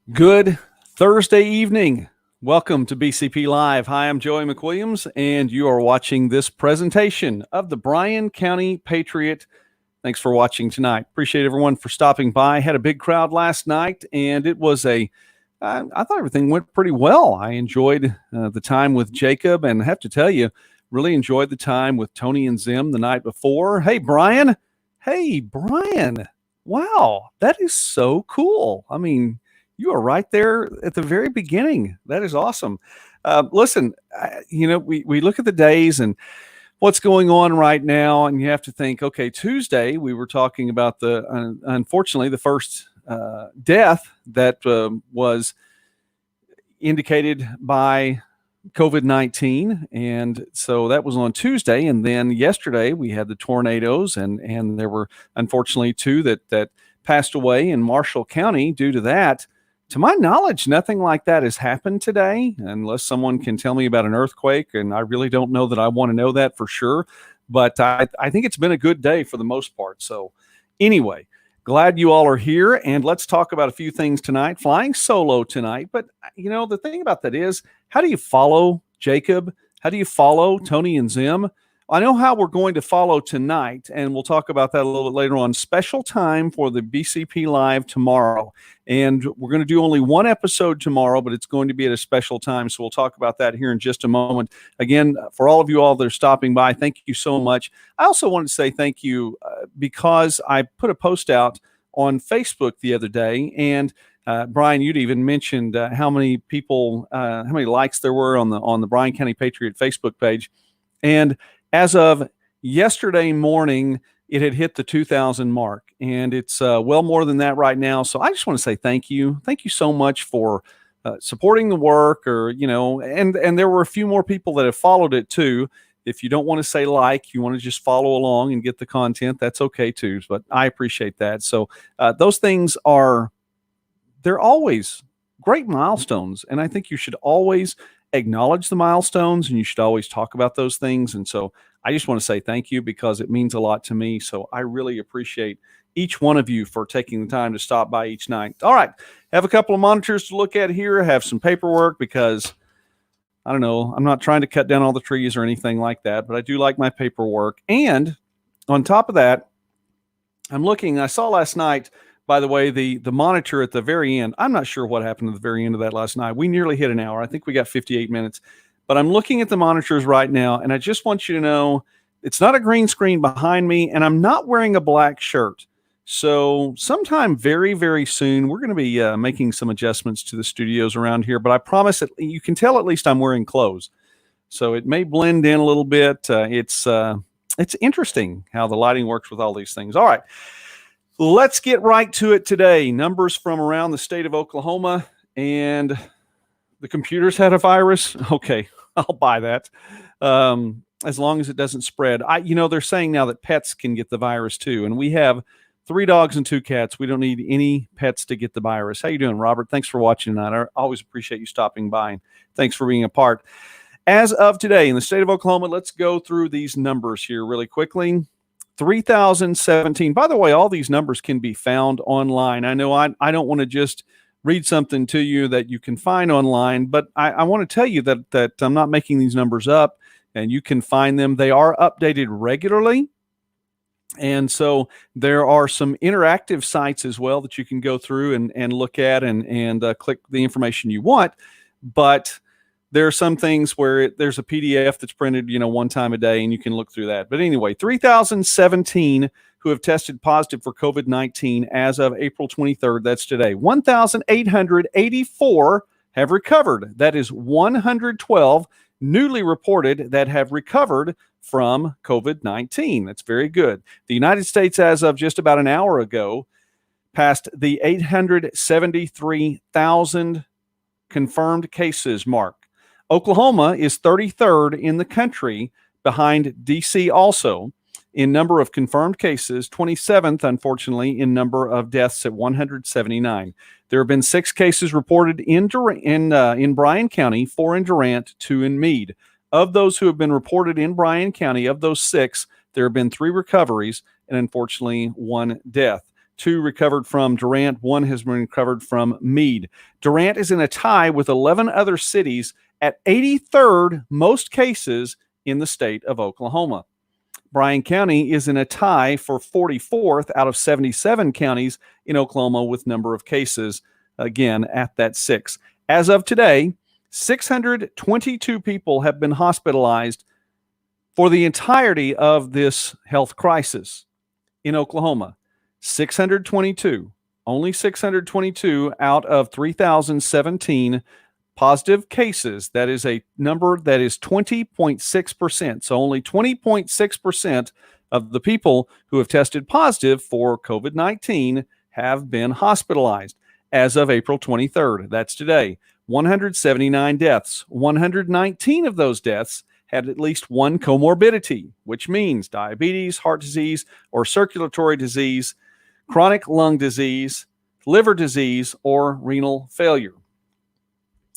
Good Thursday evening. Welcome to BCP Live. Hi, I'm Joey McWilliams, and you are watching this presentation of the Bryan County Patriot. Thanks for watching tonight. Appreciate everyone for stopping by. Had a big crowd last night, and it was I thought everything went pretty well. I enjoyed the time with Jacob, and I have to tell you, really enjoyed the time with Tony and Zim the night before. Hey, Bryan. Wow, that is so cool. I mean, you are right there at the very beginning. That is awesome. Listen, we look at the days and what's going on right now, and you have to think, okay, Tuesday we were talking about unfortunately, the first death that was indicated by COVID-19. And so that was on Tuesday. And then yesterday we had the tornadoes, and there were unfortunately two that passed away in Marshall County due to that. To my knowledge, nothing like that has happened today, unless someone can tell me about an earthquake, and I really don't know that I want to know that for sure. But I think it's been a good day for the most part. So anyway, glad you all are here, and let's talk about a few things tonight. Flying solo tonight, but the thing about that is, how do you follow Jacob? How do you follow Tony and Zim? I know how we're going to follow tonight, and we'll talk about that a little bit later on. Special time for the BCP Live tomorrow. And we're going to do only one episode tomorrow, but it's going to be at a special time. So we'll talk about that here in just a moment. Again, for all of you all that are stopping by, thank you so much. I also wanted to say thank you because I put a post out on Facebook the other day, and Bryan, you'd even mentioned how many people, how many likes there were on the Bryan County Patriot Facebook page. And as of yesterday morning, it had hit the 2,000 mark, and it's well more than that right now. So I just want to say thank you. Thank you so much for supporting the work, and there were a few more people that have followed it too. If you don't want to say like, you want to just follow along and get the content, that's okay too. But I appreciate that. So those things they're always great milestones, and I think you should always acknowledge the milestones, and you should always talk about those things. And so I just want to say thank you because it means a lot to me. So I really appreciate each one of you for taking the time to stop by each night. All right, have a couple of monitors to look at here, have some paperwork because I don't know, I'm not trying to cut down all the trees or anything like that, but I do like my paperwork. And on top of that, I saw last night, by the way, the monitor at the very end. I'm not sure what happened at the very end of that last night. We nearly hit an hour. I think we got 58 minutes. But I'm looking at the monitors right now, and I just want you to know it's not a green screen behind me, and I'm not wearing a black shirt. So sometime very, very soon, we're going to be making some adjustments to the studios around here. But I promise that you can tell at least I'm wearing clothes. So it may blend in a little bit. It's interesting how the lighting works with all these things. All right. Let's get right to it today. Numbers from around the state of Oklahoma, and the computers had a virus. Okay, I'll buy that. As long as it doesn't spread. They're saying now that pets can get the virus too, and we have 3 dogs and 2 cats. We don't need any pets to get the virus. How you doing, Robert? Thanks for watching tonight. I always appreciate you stopping by, and thanks for being a part. As of today in the state of Oklahoma, let's go through these numbers here really quickly. 3,017. By the way, all these numbers can be found online. I know I don't want to just read something to you that you can find online, but I want to tell you that I'm not making these numbers up, and you can find them. They are updated regularly. And so there are some interactive sites as well that you can go through and look at and click the information you want. But there are some things where there's a PDF that's printed, one time a day, and you can look through that. But anyway, 3,017 who have tested positive for COVID-19 as of April 23rd. That's today. 1,884 have recovered. That is 112 newly reported that have recovered from COVID-19. That's very good. The United States, as of just about an hour ago, passed the 873,000 confirmed cases mark. Oklahoma is 33rd in the country, behind D.C. also in number of confirmed cases, 27th, unfortunately, in number of deaths at 179. There have been 6 cases reported in Bryan County, 4 in Durant, 2 in Meade. Of those who have been reported in Bryan County, of those 6, there have been 3 recoveries and unfortunately 1 death. 2 recovered from Durant, 1 has been recovered from Meade. Durant is in a tie with 11 other cities at 83rd most cases in the state of Oklahoma. Bryan County is in a tie for 44th out of 77 counties in Oklahoma with number of cases, again, at that 6. As of today, 622 people have been hospitalized for the entirety of this health crisis in Oklahoma. 622, only 622 out of 3,017 positive cases. That is a number that is 20.6%. So only 20.6% of the people who have tested positive for COVID-19 have been hospitalized as of April 23rd. That's today. 179 deaths. 119 of those deaths had at least one comorbidity, which means diabetes, heart disease, or circulatory disease, chronic lung disease, liver disease, or renal failure.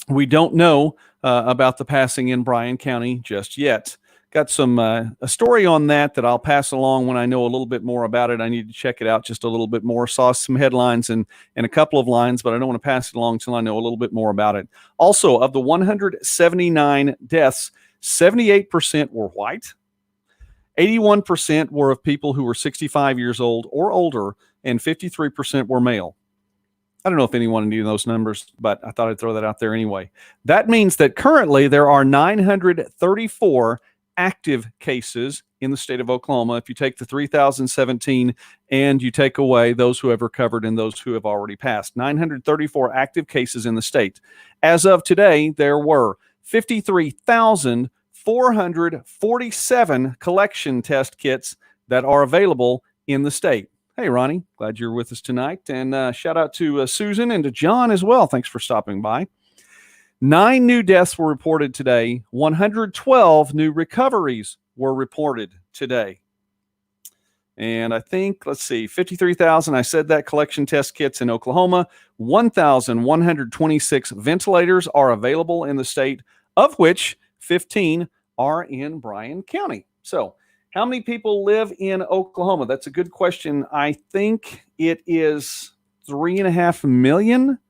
We don't know about the passing in Bryan County just yet. Got some a story on that I'll pass along when I know a little bit more about it. I need to check it out just a little bit more. Saw some headlines and a couple of lines, but I don't want to pass it along until I know a little bit more about it. Also, of the 179 deaths, 78% were white, 81% were of people who were 65 years old or older, and 53% were male. I don't know if anyone knew those numbers, but I thought I'd throw that out there anyway. That means that currently there are 934 active cases in the state of Oklahoma. If you take the 3,017 and you take away those who have recovered and those who have already passed, 934 active cases in the state. As of today, there were 53,447 collection test kits that are available in the state. Hey, Ronnie, glad you're with us tonight. And shout out to Susan and to John as well. Thanks for stopping by. 9 new deaths were reported today. 112 new recoveries were reported today. And I think, let's see, 53,000, I said that, collection test kits in Oklahoma. 1,126 ventilators are available in the state, of which 15 are in Bryan County. So, how many people live in Oklahoma? That's a good question. I think it is 3.5 million.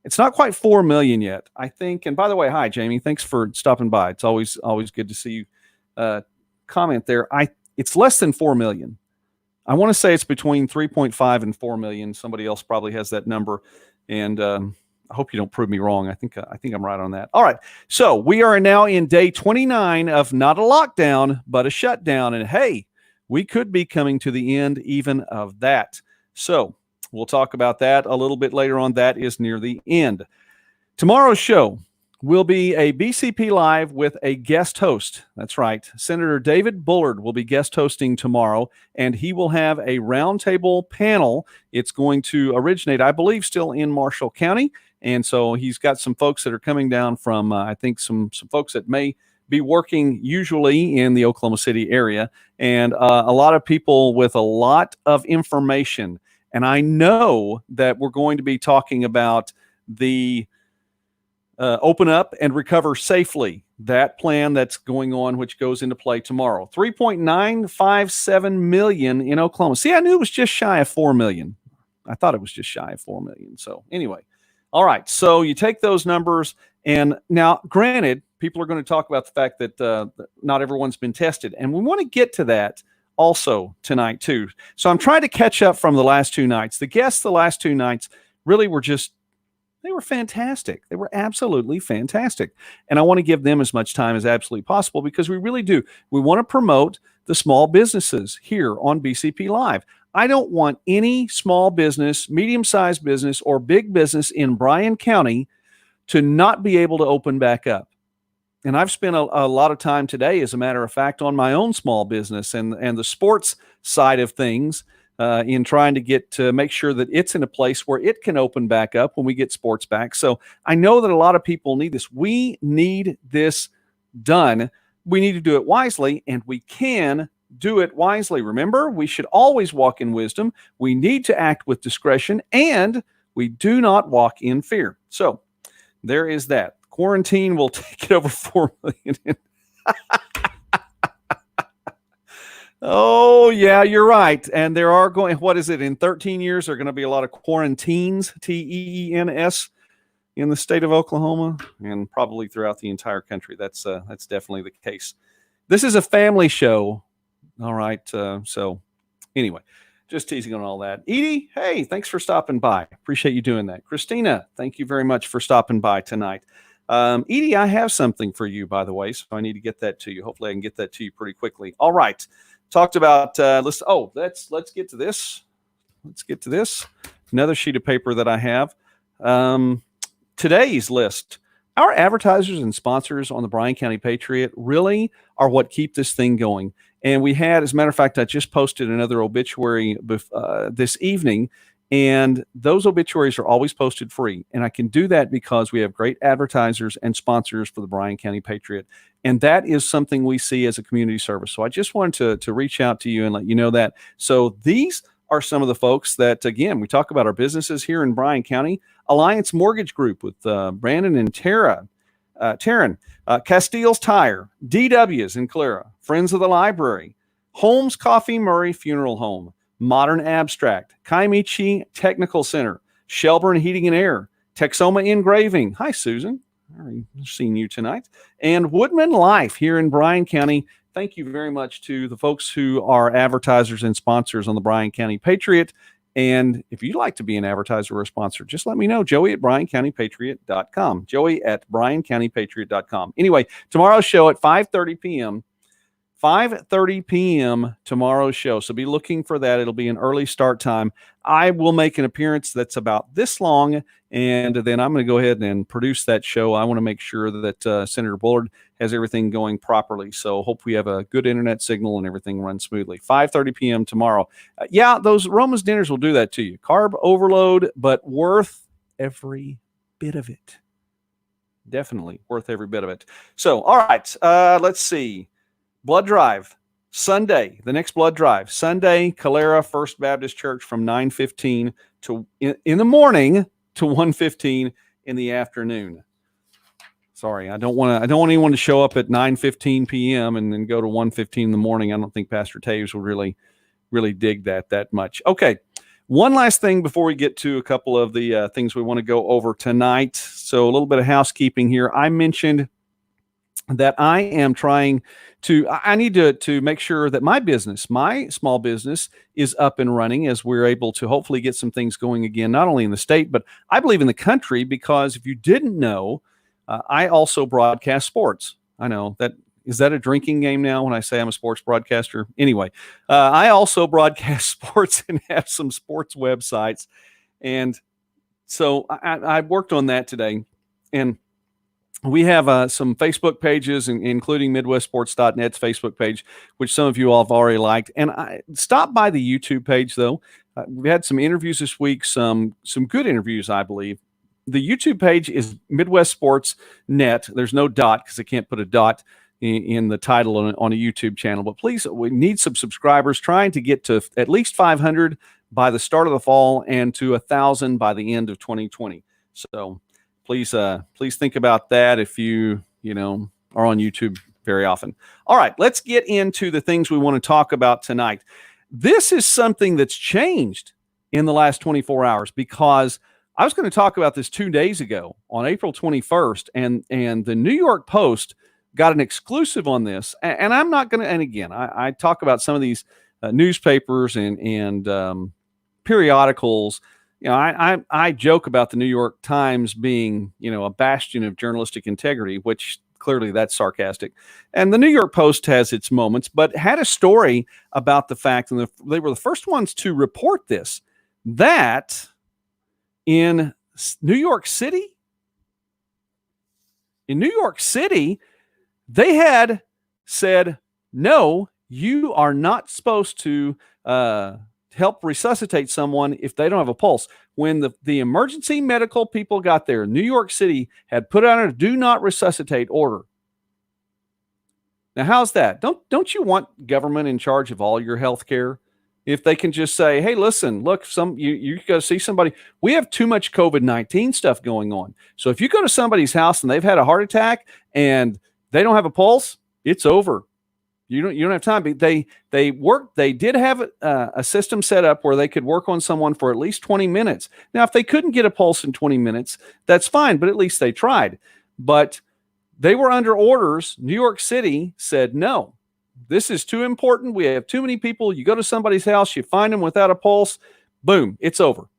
It's not quite 4 million yet, I think. And by the way, hi, Jamie. Thanks for stopping by. It's always good to see you comment there. It's less than 4 million. I want to say it's between 3.5 and 4 million. Somebody else probably has that number. And I hope you don't prove me wrong. I think I'm right on that. All right. So we are now in day 29 of not a lockdown, but a shutdown. And hey, we could be coming to the end even of that. So we'll talk about that a little bit later on. That is near the end. Tomorrow's show will be a BCP Live with a guest host. That's right. Senator David Bullard will be guest hosting tomorrow, and he will have a roundtable panel. It's going to originate, I believe, still in Marshall County. And so he's got some folks that are coming down from, I think, some folks that may be working usually in the Oklahoma City area, and a lot of people with a lot of information. And I know that we're going to be talking about the Open Up and Recover Safely, that plan that's going on, which goes into play tomorrow. 3.957 million in Oklahoma. See, I knew it was just shy of 4 million. I thought it was just shy of 4 million. So anyway, all right. So you take those numbers, and now, granted, people are going to talk about the fact that not everyone's been tested, and we want to get to that also tonight too. So I'm trying to catch up from the last 2 nights. The guests the last 2 nights really were they were fantastic. They were absolutely fantastic. And I want to give them as much time as absolutely possible, because we really do. We want to promote the small businesses here on BCP Live. I don't want any small business, medium-sized business, or big business in Bryan County to not be able to open back up. And I've spent a lot of time today, as a matter of fact, on my own small business and the sports side of things, in trying to get to make sure that it's in a place where it can open back up when we get sports back. So I know that a lot of people need this. We need this done. We need to do it wisely, and we can do it wisely. Remember, we should always walk in wisdom. We need to act with discretion, and we do not walk in fear. So there is that. Quarantine will take it over 4 million. Oh, yeah, you're right. And there are going, what is it, in 13 years, there are going to be a lot of quarantines, TEENS, in the state of Oklahoma and probably throughout the entire country. That's definitely the case. This is a family show. All right. So anyway, just teasing on all that. Edie, hey, thanks for stopping by. Appreciate you doing that. Christina, thank you very much for stopping by tonight. Edie, I have something for you, by the way, so I need to get that to you. Hopefully I can get that to you pretty quickly. All right. Talked about, let's get to this. Let's get to this. Another sheet of paper that I have. Today's list. Our advertisers and sponsors on the Bryan County Patriot really are what keep this thing going. And we had, as a matter of fact, I just posted another obituary this evening, and those obituaries are always posted free. And I can do that because we have great advertisers and sponsors for the Bryan County Patriot. And that is something we see as a community service. So I just wanted to reach out to you and let you know that. So these are some of the folks that, again, we talk about our businesses here in Bryan County. Alliance Mortgage Group with Brandon and Taryn, Castile's Tire, DW's in Clara, Friends of the Library, Holmes Coffee Murray Funeral Home, Modern Abstract, Kaimichi Technical Center, Shelburne Heating and Air, Texoma Engraving. Hi, Susan. I've seen you tonight. And Woodman Life here in Bryan County. Thank you very much to the folks who are advertisers and sponsors on the Bryan County Patriot. And if you'd like to be an advertiser or a sponsor, just let me know. Joey at BryanCountyPatriot.com. Joey at BryanCountyPatriot.com. Anyway, tomorrow's show at 5:30 p.m. 5:30 p.m. tomorrow's show. So be looking for that. It'll be an early start time. I will make an appearance that's about this long, and then I'm going to go ahead and produce that show. I want to make sure that Senator Bullard has everything going properly. So hope we have a good internet signal and everything runs smoothly. 5:30 p.m. tomorrow. Yeah, those Roma's dinners will do that to you. Carb overload, but worth every bit of it. Definitely worth every bit of it. So, all right, let's see. Blood drive, Sunday, the next blood drive, Sunday, Calera First Baptist Church from 9:15 to in the morning to 1:15 in the afternoon. Sorry, I don't want anyone to show up at 9:15 p.m. and then go to 1:15 in the morning. I don't think Pastor Taves will really dig that much. Okay. One last thing before we get to a couple of the things we want to go over tonight. So a little bit of housekeeping here. I mentioned that I am trying to, I need to make sure that my business, my small business, is up and running as we're able to hopefully get some things going again, not only in the state, but I believe in the country, because if you didn't know, I also broadcast sports. I know that, is that a drinking game now when I say I'm a sports broadcaster? Anyway, I also broadcast sports and have some sports websites. And so I worked on that today. And we have some Facebook pages, including MidwestSports.net's Facebook page, which some of you all have already liked. And I stopped by the YouTube page, though. We had some interviews this week, some good interviews, I believe. The YouTube page is Midwest Sports Net. There's no dot because I can't put a dot in the title on a YouTube channel. But please, we need some subscribers, trying to get to at least 500 by the start of the fall and to 1,000 by the end of 2020. So please think about that if you are on YouTube very often. All right, let's get into the things we want to talk about tonight. This is something that's changed in the last 24 hours, because I was going to talk about this 2 days ago on April 21st, and the New York Post got an exclusive on this. And I'm not going to, and again, I talk about some of these newspapers and periodicals. I joke about the New York Times being, a bastion of journalistic integrity, which clearly that's sarcastic. And the New York Post has its moments, but had a story about the fact, and they were the first ones to report this, that in New York City, they had said, no, you are not supposed to help resuscitate someone if they don't have a pulse. When the emergency medical people got there, New York City had put out a do not resuscitate order. Now, how's that? Don't you want government in charge of all your health care? If they can just say, hey, listen, look, you go see somebody. We have too much COVID-19 stuff going on. So if you go to somebody's house and they've had a heart attack and they don't have a pulse, it's over. You don't have time. But they did have a system set up where they could work on someone for at least 20 minutes. Now, if they couldn't get a pulse in 20 minutes, that's fine, but at least they tried. But they were under orders. New York City said, no, this is too important. We have too many people. You go to somebody's house, you find them without a pulse, boom, it's over.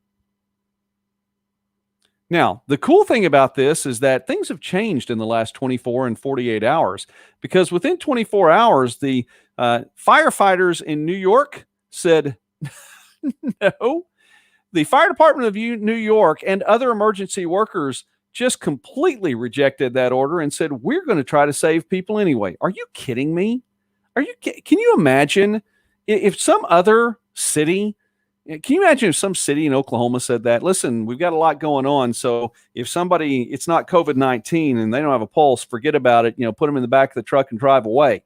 Now, the cool thing about this is that things have changed in the last 24 and 48 hours, because within 24 hours, the firefighters in New York said, no. The fire department of New York and other emergency workers just completely rejected that order and said, we're going to try to save people anyway. Are you kidding me? Can you imagine if some other city, can you imagine if some city in Oklahoma said that, listen, we've got a lot going on. So if somebody, it's not COVID-19 and they don't have a pulse, forget about it, put them in the back of the truck and drive away.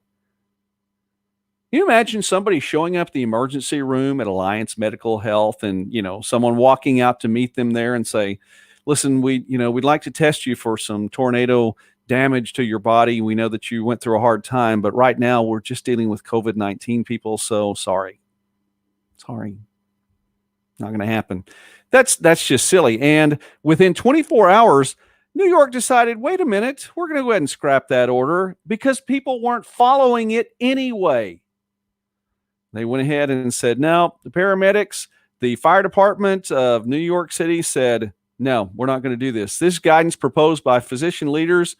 Can you imagine somebody showing up at the emergency room at Alliance Medical Health and, someone walking out to meet them there and say, listen, we'd like to test you for some tornado damage to your body. We know that you went through a hard time, but right now we're just dealing with COVID-19 people. So sorry. Not going to happen. That's just silly. And within 24 hours, New York decided, wait a minute, we're going to go ahead and scrap that order because people weren't following it anyway. They went ahead and said, no, the paramedics, the fire department of New York City said, no, we're not going to do this. This guidance proposed by physician leaders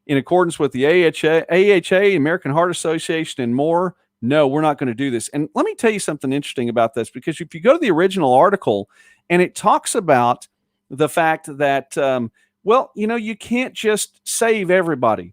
in accordance with the AHA, American Heart Association, and more. No, we're not going to do this. And let me tell you something interesting about this, because if you go to the original article and it talks about the fact that, you can't just save everybody.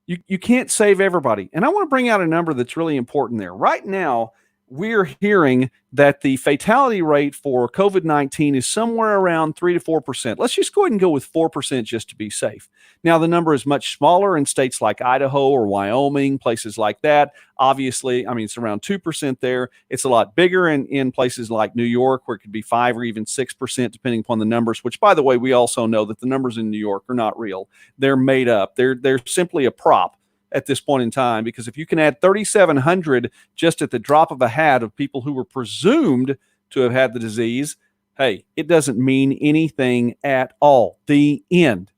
You can't save everybody. And I want to bring out a number that's really important there. Right now, we're hearing that the fatality rate for COVID-19 is somewhere around 3 to 4%. Let's just go ahead and go with 4% just to be safe. Now, the number is much smaller in states like Idaho or Wyoming, places like that. Obviously, it's around 2% there. It's a lot bigger in places like New York, where it could be 5 or even 6%, depending upon the numbers, which, by the way, we also know that the numbers in New York are not real. They're made up. They're simply a prop at this point in time, because if you can add 3,700 just at the drop of a hat of people who were presumed to have had the disease, hey, it doesn't mean anything at all. The end.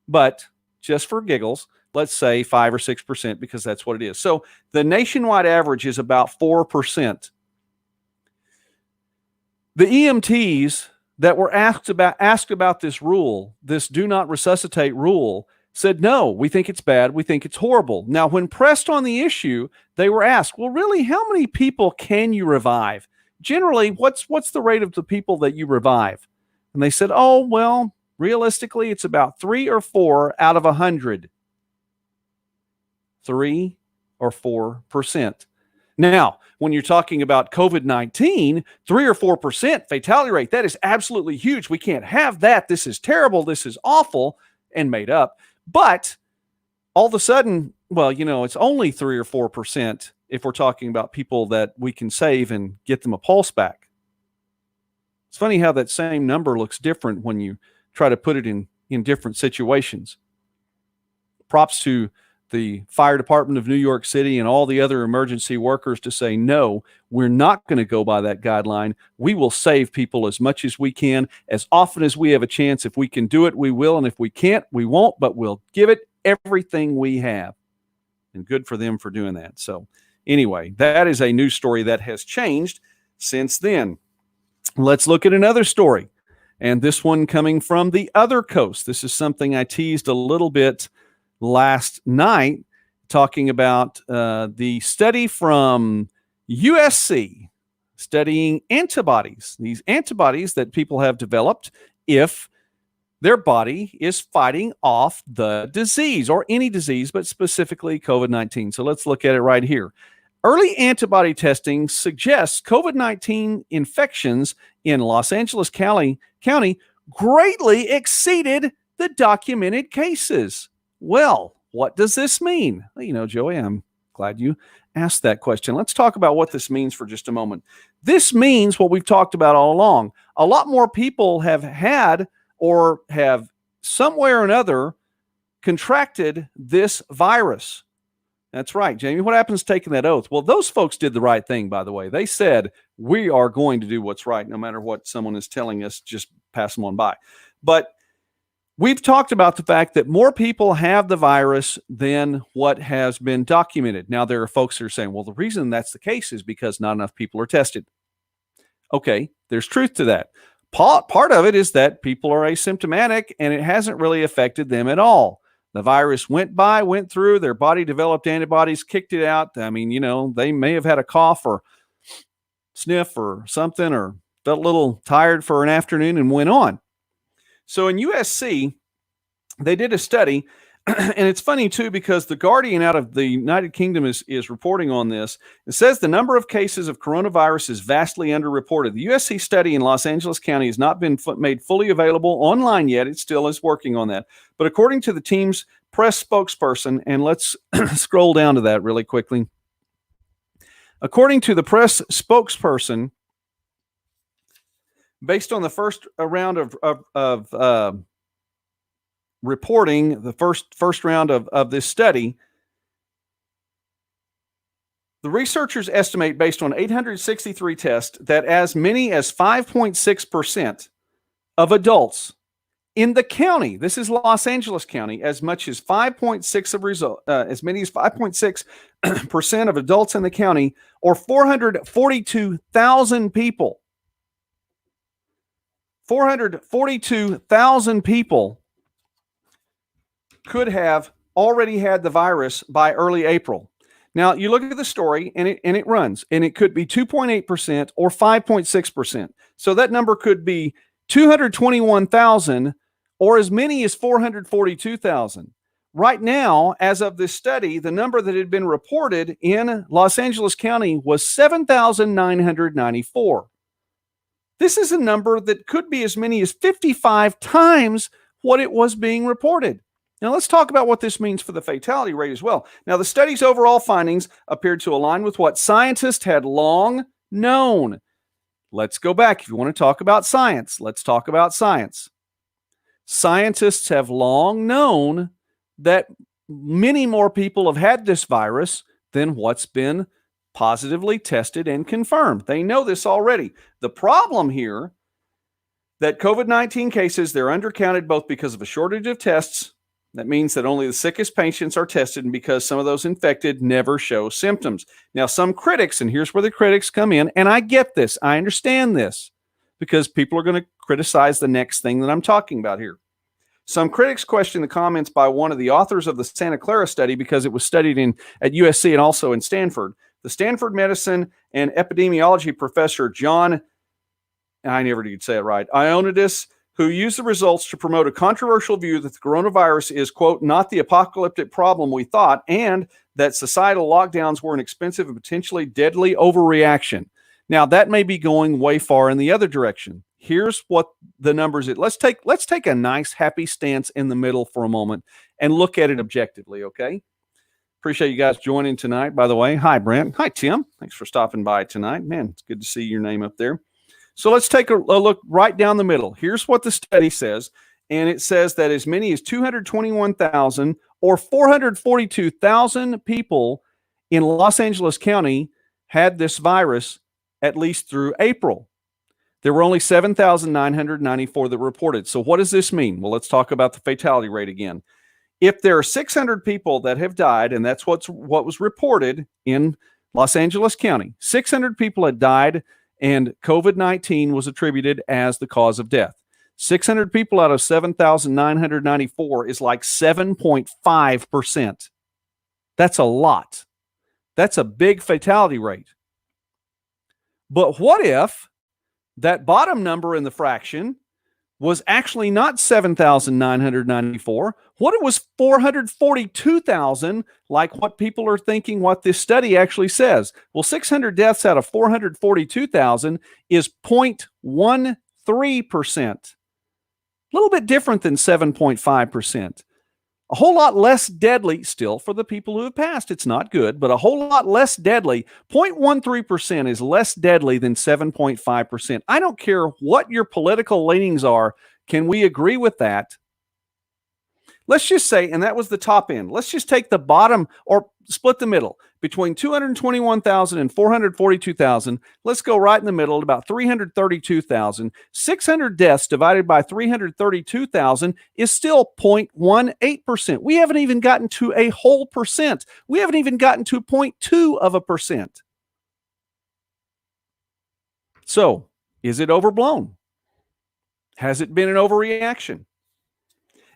But just for giggles, let's say 5 or 6%, because that's what it is. So the nationwide average is about 4%. The EMTs that were asked about this rule, this do not resuscitate rule, said, no, we think it's bad. We think it's horrible. Now, when pressed on the issue, they were asked, well, really, how many people can you revive? Generally, what's the rate of the people that you revive? And they said, oh, well, realistically, it's about 3 or 4 out of 100. 3 or 4%. Now, when you're talking about COVID-19, 3 or 4% fatality rate, that is absolutely huge. We can't have that. This is terrible. This is awful and made up. But all of a sudden, it's only 3 or 4% if we're talking about people that we can save and get them a pulse back. It's funny how that same number looks different when you try to put it in different situations. Props to the fire department of New York City and all the other emergency workers to say, no, we're not going to go by that guideline. We will save people as much as we can, as often as we have a chance. If we can do it, we will. And if we can't, we won't, but we'll give it everything we have. And good for them for doing that. So anyway, that is a news story that has changed since then. Let's look at another story. And this one coming from the other coast. This is something I teased a little bit last night, talking about the study from USC studying antibodies, these antibodies that people have developed if their body is fighting off the disease, or any disease, but specifically COVID-19. So let's look at it right here. Early antibody testing suggests COVID-19 infections in Los Angeles County greatly exceeded the documented cases. Well, what does this mean? Well, Joey, I'm glad you asked that question. Let's talk about what this means for just a moment. This means what we've talked about all along. A lot more people have had, or have some way or another contracted this virus. That's right, Jamie. What happens to taking that oath? Well, those folks did the right thing, by the way. They said, we are going to do what's right, no matter what someone is telling us, just pass them on by. But we've talked about the fact that more people have the virus than what has been documented. Now, there are folks that are saying, well, the reason that's the case is because not enough people are tested. Okay, there's truth to that. Part of it is that people are asymptomatic and it hasn't really affected them at all. The virus went through, their body developed antibodies, kicked it out. I mean, they may have had a cough or sniff or something, or felt a little tired for an afternoon and went on. So in USC, they did a study, and it's funny too, because the Guardian out of the United Kingdom is reporting on this. It says the number of cases of coronavirus is vastly underreported. The USC study in Los Angeles County has not been made fully available online yet. It still is working on that. But according to the team's press spokesperson, and let's scroll down to that really quickly. According to the press spokesperson, based on the first round of reporting, the first round of this study, the researchers estimate, based on 863 tests, that as many as 5.6% of adults in the county, this is Los Angeles County, as much as 5.6% of adults in the county, or 442,000 people. 442,000 people could have already had the virus by early April. Now, you look at the story, and it runs, and it could be 2.8% or 5.6%. So that number could be 221,000 or as many as 442,000. Right now, as of this study, the number that had been reported in Los Angeles County was 7,994. This is a number that could be as many as 55 times what it was being reported. Now, let's talk about what this means for the fatality rate as well. Now, the study's overall findings appeared to align with what scientists had long known. Let's go back. If you want to talk about science, let's talk about science. Scientists have long known that many more people have had this virus than what's been positively tested and confirmed. They know this already. The problem here, that COVID-19 cases, they're undercounted both because of a shortage of tests. That means that only the sickest patients are tested, and because some of those infected never show symptoms. Now, some critics, and here's where the critics come in, and I get this, I understand this, because people are going to criticize the next thing that I'm talking about here. Some critics question the comments by one of the authors of the Santa Clara study, because it was studied at USC and also in Stanford. The Stanford medicine and epidemiology professor John, I never did say it right, Ioannidis, who used the results to promote a controversial view that the coronavirus is, quote, not the apocalyptic problem we thought, and that societal lockdowns were an expensive and potentially deadly overreaction. Now, that may be going way far in the other direction. Here's what the numbers is. Let's take a nice, happy stance in the middle for a moment and look at it objectively, okay? Appreciate you guys joining tonight, by the way. Hi, Brent. Hi, Tim. Thanks for stopping by tonight. Man, it's good to see your name up there. So let's take a look right down the middle. Here's what the study says, and it says that as many as 221,000 or 442,000 people in Los Angeles County had this virus at least through April. There were only 7,994 that reported. So what does this mean? Well, let's talk about the fatality rate again. If there are 600 people that have died, and that's what was reported in Los Angeles County, 600 people had died, and COVID-19 was attributed as the cause of death. 600 people out of 7,994 is like 7.5%. That's a lot. That's a big fatality rate. But what if that bottom number in the fraction was actually not 7,994? What it was 442,000, like what people are thinking, what this study actually says. Well, 600 deaths out of 442,000 is 0.13%. A little bit different than 7.5%. A whole lot less deadly, still for the people who have passed. It's not good, but a whole lot less deadly. 0.13% is less deadly than 7.5%. I don't care what your political leanings are. Can we agree with that? Let's just say, and that was the top end. Let's just take the bottom, or split the middle between 221,000 and 442,000. Let's go right in the middle at about 332,000. 600 deaths divided by 332,000 is still 0.18%. We haven't even gotten to a whole percent. We haven't even gotten to 0.2%. So, is it overblown? Has it been an overreaction?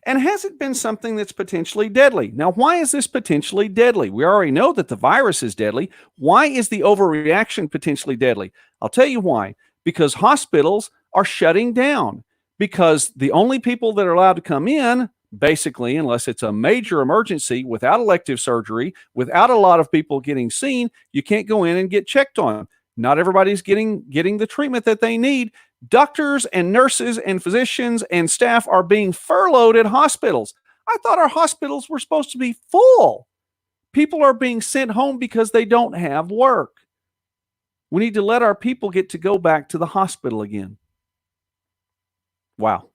And has it been something that's potentially deadly? Now, why is this potentially deadly? We already know that the virus is deadly. Why is the overreaction potentially deadly? I'll tell you why. Because hospitals are shutting down. Because the only people that are allowed to come in, basically, unless it's a major emergency, without elective surgery, without a lot of people getting seen, you can't go in and get checked on. Not everybody's getting the treatment that they need. Doctors and nurses and physicians and staff are being furloughed at hospitals. I thought our hospitals were supposed to be full. People are being sent home because they don't have work. We need to let our people get to go back to the hospital again. Wow.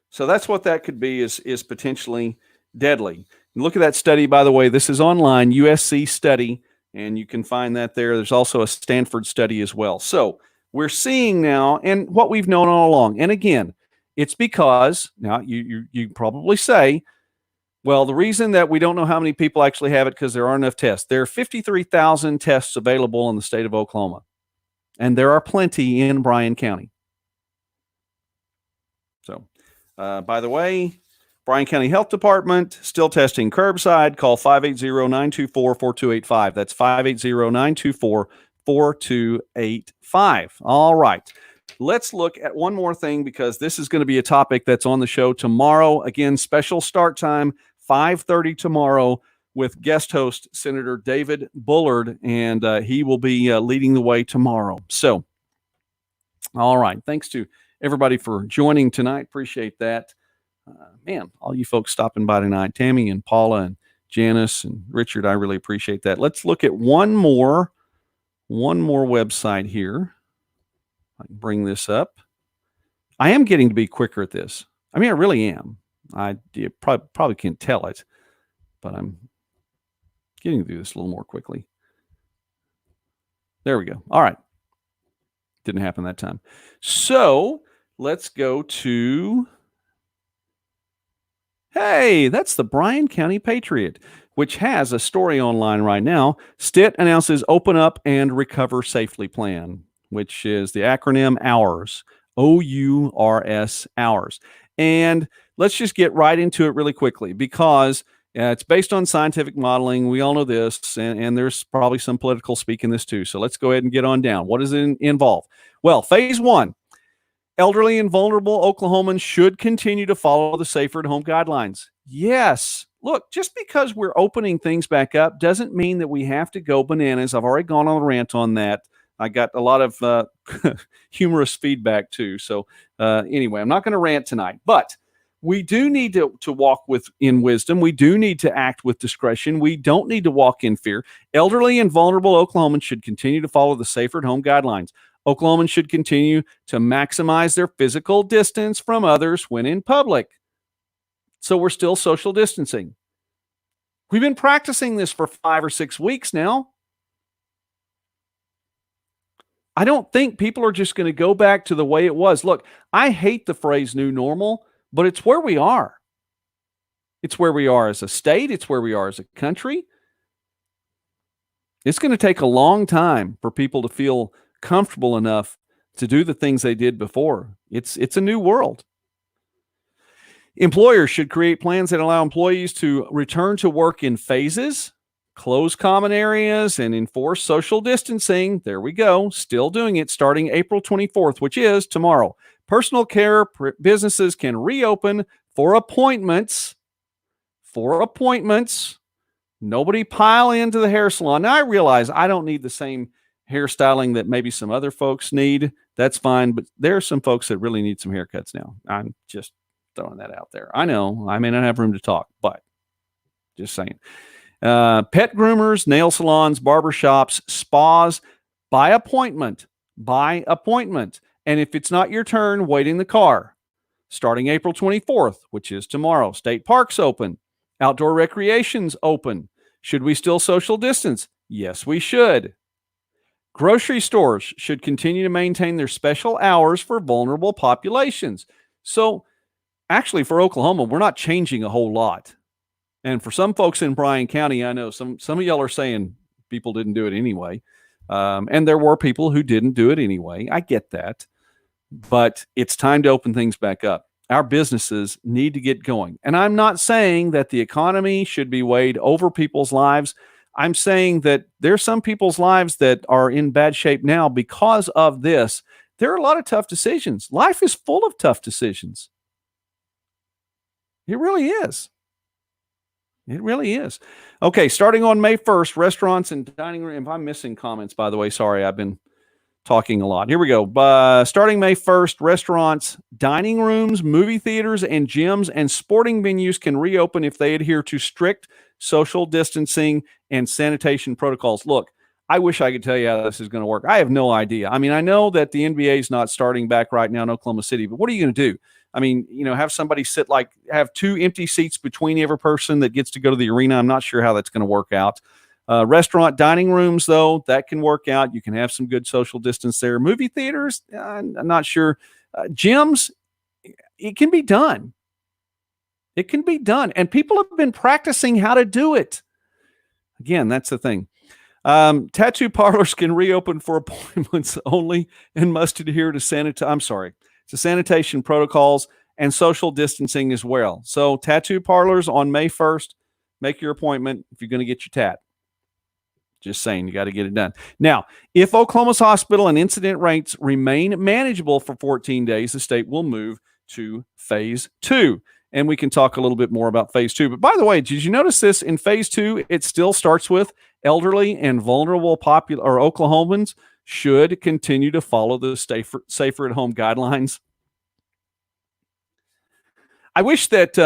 So that's what that could be, is potentially deadly. Look at that study, by the way. This is online, USC study, and you can find that there. There's also a Stanford study as well. So we're seeing now, and what we've known all along. And again, it's because, now you probably say, well, the reason that we don't know how many people actually have it because there aren't enough tests. There are 53,000 tests available in the state of Oklahoma, and there are plenty in Bryan County. So, by the way, Bryan County Health Department, still testing curbside. Call 580-924-4285. That's 580-924-4285. All right. Let's look at one more thing, because this is going to be a topic that's on the show tomorrow. Again, special start time, 5:30 tomorrow, with guest host Senator David Bullard, and he will be leading the way tomorrow. So, all right. Thanks to everybody for joining tonight. Appreciate that. Man, all you folks stopping by tonight, Tammy and Paula and Janice and Richard, I really appreciate that. Let's look at one more website here. I can bring this up. I am getting to be quicker at this. I mean, I really am. You probably can't tell it, but I'm getting to do this a little more quickly. There we go. All right. Didn't happen that time. So let's go to... Hey, that's the Bryan County Patriot, which has a story online right now. Stitt announces Open Up and Recover Safely plan, which is the acronym OURS, OURS, OURS. And let's just get right into it really quickly, because it's based on scientific modeling. We all know this, and there's probably some political speak in this too. So let's go ahead and get on down. What does it involve? Well, phase one. Elderly and vulnerable Oklahomans should continue to follow the safer at home guidelines. Yes. Look, just because we're opening things back up doesn't mean that we have to go bananas. I've already gone on a rant on that. I got a lot of humorous feedback too. So anyway, I'm not going to rant tonight, but we do need to walk in wisdom. We do need to act with discretion. We don't need to walk in fear. Elderly and vulnerable Oklahomans should continue to follow the safer at home guidelines. Oklahomans should continue to maximize their physical distance from others when in public. So we're still social distancing. We've been practicing this for 5 or 6 weeks now. I don't think people are just going to go back to the way it was. Look, I hate the phrase new normal, but it's where we are. It's where we are as a state. It's where we are as a country. It's going to take a long time for people to feel comfortable enough to do the things they did before. It's a new world. Employers should create plans that allow employees to return to work in phases, close common areas, and enforce social distancing. There we go. Still doing it starting April 24th, which is tomorrow. Personal care businesses can reopen for appointments. Nobody pile into the hair salon. Now, I realize I don't need the same hairstyling that maybe some other folks need. That's fine, but there are some folks that really need some haircuts now. I'm just throwing that out there. I know I may not have room to talk, but just saying. Pet groomers, nail salons, barbershops, spas, by appointment. And if it's not your turn, wait in the car. Starting April 24th, which is tomorrow, state parks open, outdoor recreation's open. Should we still social distance? Yes, we should. Grocery stores should continue to maintain their special hours for vulnerable populations. So, actually, for Oklahoma, we're not changing a whole lot. And for some folks in Bryan County, I know some of y'all are saying people didn't do it anyway. And there were people who didn't do it anyway. I get that. But it's time to open things back up. Our businesses need to get going. And I'm not saying that the economy should be weighed over people's lives. I'm saying that there's some people's lives that are in bad shape now because of this. There are a lot of tough decisions. Life is full of tough decisions. It really is. It really is. Okay, starting on May 1st, restaurants and dining room. If I'm missing comments, by the way, sorry, I've been talking a lot. Here we go. Starting May 1st, restaurants, dining rooms, movie theaters, and gyms and sporting venues can reopen if they adhere to strict social distancing and sanitation protocols. Look, I wish I could tell you how this is going to work. I have no idea. I mean, I know that the NBA is not starting back right now in Oklahoma City, but what are you going to do? I mean, have somebody have two empty seats between every person that gets to go to the arena. I'm not sure how that's going to work out. Restaurant dining rooms, though, that can work out. You can have some good social distance there. Movie theaters, I'm not sure. Gyms, it can be done. It can be done. And people have been practicing how to do it. Again, that's the thing. Tattoo parlors can reopen for appointments only and must adhere to sanitation protocols and social distancing as well. So tattoo parlors on May 1st, make your appointment if you're going to get your tat. Just saying, you got to get it done. Now, if Oklahoma's hospital and incident rates remain manageable for 14 days, the state will move to phase 2. And we can talk a little bit more about phase 2. But by the way, did you notice this? In phase 2, it still starts with elderly and vulnerable Oklahomans should continue to follow the safer at home guidelines. I wish that,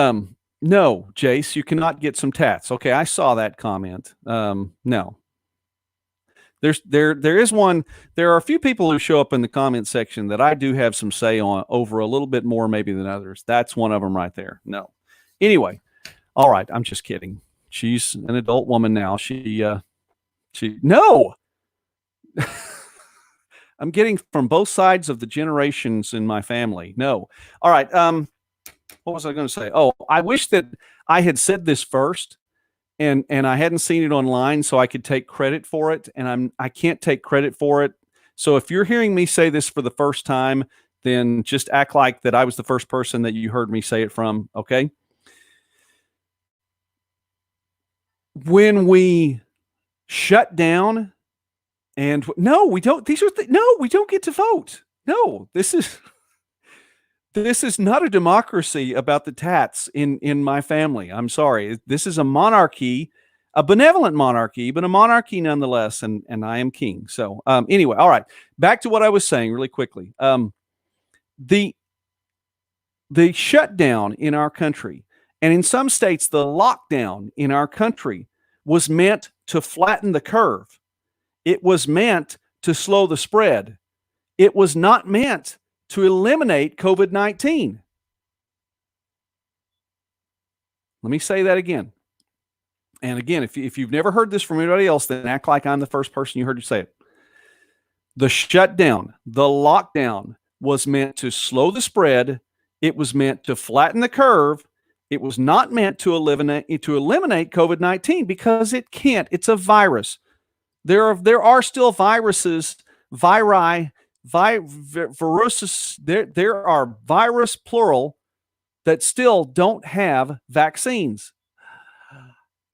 no, Jace, you cannot get some tats. Okay, I saw that comment. No. There is one. There are a few people who show up in the comment section that I do have some say on over a little bit more maybe than others. That's one of them right there. No. Anyway, all right. I'm just kidding. She's an adult woman now. No. I'm getting from both sides of the generations in my family. No. All right. What was I going to say? Oh, I wish that I had said this first. And I hadn't seen it online, so I could take credit for it, and I can't take credit for it. So if you're hearing me say this for the first time, then just act like that I was the first person that you heard me say it from, okay? When we shut down and no, we don't. We don't get to vote. No, this is not a democracy about the tats in my family. I'm sorry. This is a monarchy, a benevolent monarchy, but a monarchy nonetheless, and I am king. So anyway, all right. Back to what I was saying really quickly. The shutdown in our country, and in some states, the lockdown in our country was meant to flatten the curve. It was meant to slow the spread. It was not meant to eliminate COVID-19. Let me say that again. And again, if you've never heard this from anybody else, then act like I'm the first person you heard you say it. The shutdown, the lockdown was meant to slow the spread. It was meant to flatten the curve. It was not meant to eliminate COVID-19 because it can't. It's a virus. There are still viruses, viruses, there are virus plural that still don't have vaccines.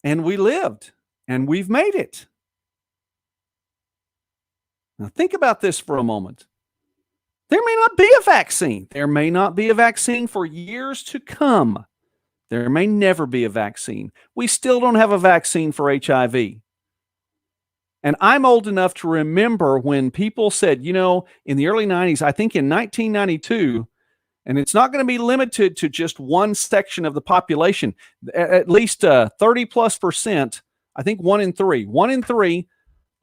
And we lived and we've made it. Now think about this for a moment. There may not be a vaccine. There may not be a vaccine for years to come. There may never be a vaccine. We still don't have a vaccine for HIV. And I'm old enough to remember when people said, in the early 90s, I think in 1992, and it's not going to be limited to just one section of the population, at least 30+%, I think 1 in 3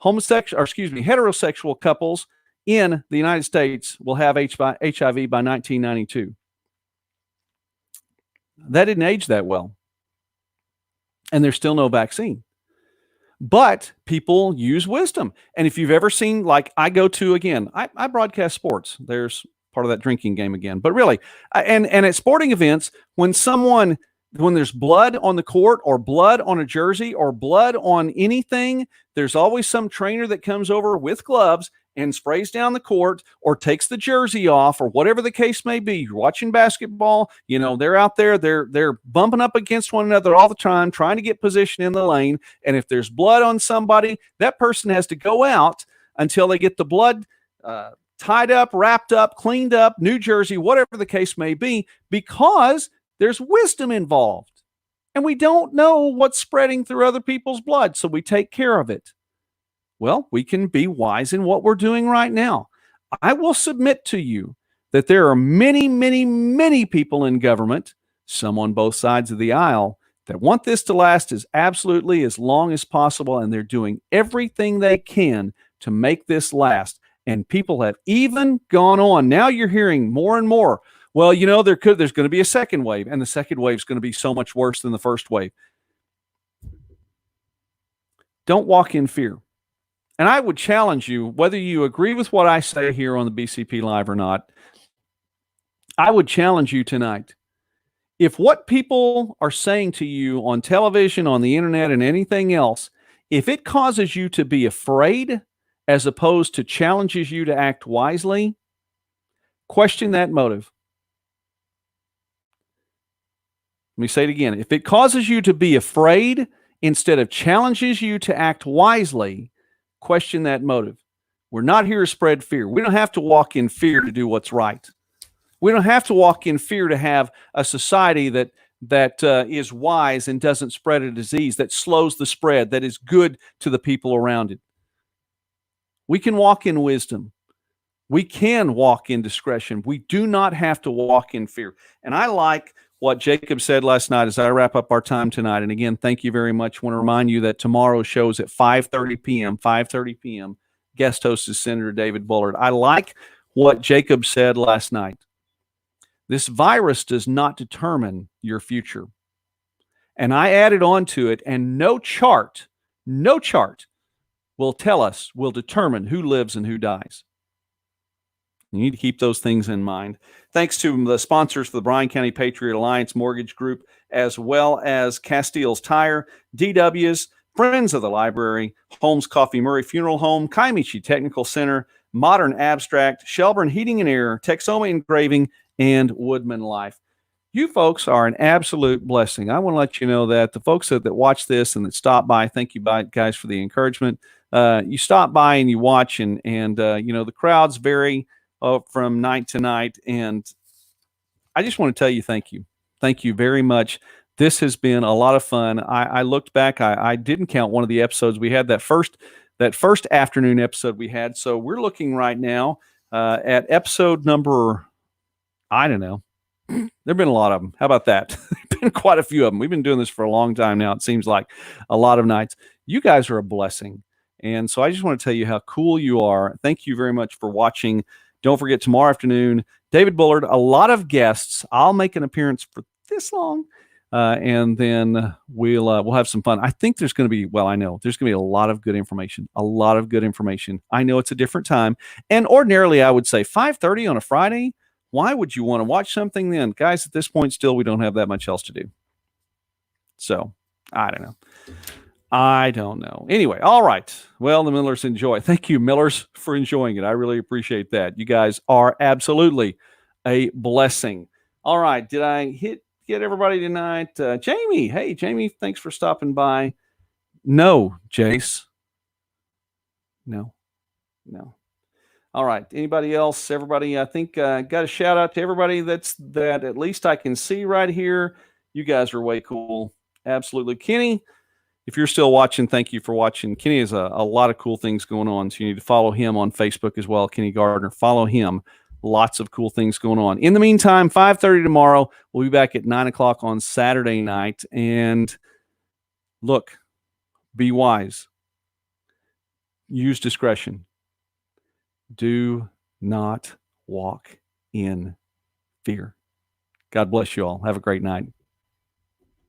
heterosexual couples in the United States will have HIV by 1992. That didn't age that well. And there's still no vaccine. But people use wisdom. And if you've ever seen, like I go to, again, I broadcast sports. There's part of that drinking game again. But really, and at sporting events, when there's blood on the court or blood on a jersey or blood on anything, there's always some trainer that comes over with gloves and sprays down the court or takes the jersey off or whatever the case may be. You're watching basketball, they're out there, they're bumping up against one another all the time, trying to get position in the lane. And if there's blood on somebody, that person has to go out until they get the blood tied up, wrapped up, cleaned up, new jersey, whatever the case may be, because there's wisdom involved. And we don't know what's spreading through other people's blood, so we take care of it. Well, we can be wise in what we're doing right now. I will submit to you that there are many, many, many people in government, some on both sides of the aisle, that want this to last as absolutely as long as possible, and they're doing everything they can to make this last. And people have even gone on. Now you're hearing more and more, well, there's going to be a second wave, and the second wave is going to be so much worse than the first wave. Don't walk in fear. And I would challenge you, whether you agree with what I say here on the BCP Live or not, I would challenge you tonight. If what people are saying to you on television, on the internet, and anything else, if it causes you to be afraid as opposed to challenges you to act wisely, question that motive. Let me say it again. If it causes you to be afraid instead of challenges you to act wisely, question that motive. We're not here to spread fear. We don't have to walk in fear to do what's right. We don't have to walk in fear to have a society that is wise and doesn't spread a disease, that slows the spread, that is good to the people around it. We can walk in wisdom. We can walk in discretion. We do not have to walk in fear. And I like what Jacob said last night as I wrap up our time tonight. And again, thank you very much. I want to remind you that tomorrow's show is at 5:30 p.m. Guest host is Senator David Bullard. I like what Jacob said last night. This virus does not determine your future. And I added on to it, and no chart will determine who lives and who dies. You need to keep those things in mind. Thanks to the sponsors for the Bryan County Patriot Alliance Mortgage Group, as well as Castile's Tire, DW's, Friends of the Library, Holmes Coffee Murray Funeral Home, Kaimichi Technical Center, Modern Abstract, Shelburne Heating and Air, Texoma Engraving, and Woodman Life. You folks are an absolute blessing. I want to let you know that the folks that watch this and that stop by, thank you guys for the encouragement. You stop by and you watch, and the crowds vary from night to night. And I just want to tell you thank you. Thank you very much. This has been a lot of fun. I looked back. I didn't count one of the episodes we had, that first afternoon episode we had. So we're looking right now at episode number, I don't know. There have been a lot of them. How about that? Been quite a few of them. We've been doing this for a long time now. It seems like a lot of nights. You guys are a blessing. And so I just want to tell you how cool you are. Thank you very much for watching. Don't forget, tomorrow afternoon, David Bullard, a lot of guests. I'll make an appearance for this long, and then we'll have some fun. I think there's going to be, I know there's going to be a lot of good information, I know it's a different time, and ordinarily I would say 5:30 on a Friday. Why would you want to watch something then? Guys, at this point, still, we don't have that much else to do. So, I don't know. Anyway, all right. Well, the Millers enjoy. Thank you, Millers, for enjoying it. I really appreciate that. You guys are absolutely a blessing. All right. Did I get everybody tonight? Jamie. Hey, Jamie, thanks for stopping by. No, Jace. No. All right. Anybody else? Everybody, I think got a shout out to everybody that at least I can see right here. You guys are way cool. Absolutely. Kenny, if you're still watching, thank you for watching. Kenny has a lot of cool things going on, so you need to follow him on Facebook as well. Kenny Gardner. Follow him. Lots of cool things going on. In the meantime, 5:30 tomorrow. We'll be back at 9 o'clock on Saturday night. And look, be wise. Use discretion. Do not walk in fear. God bless you all. Have a great night.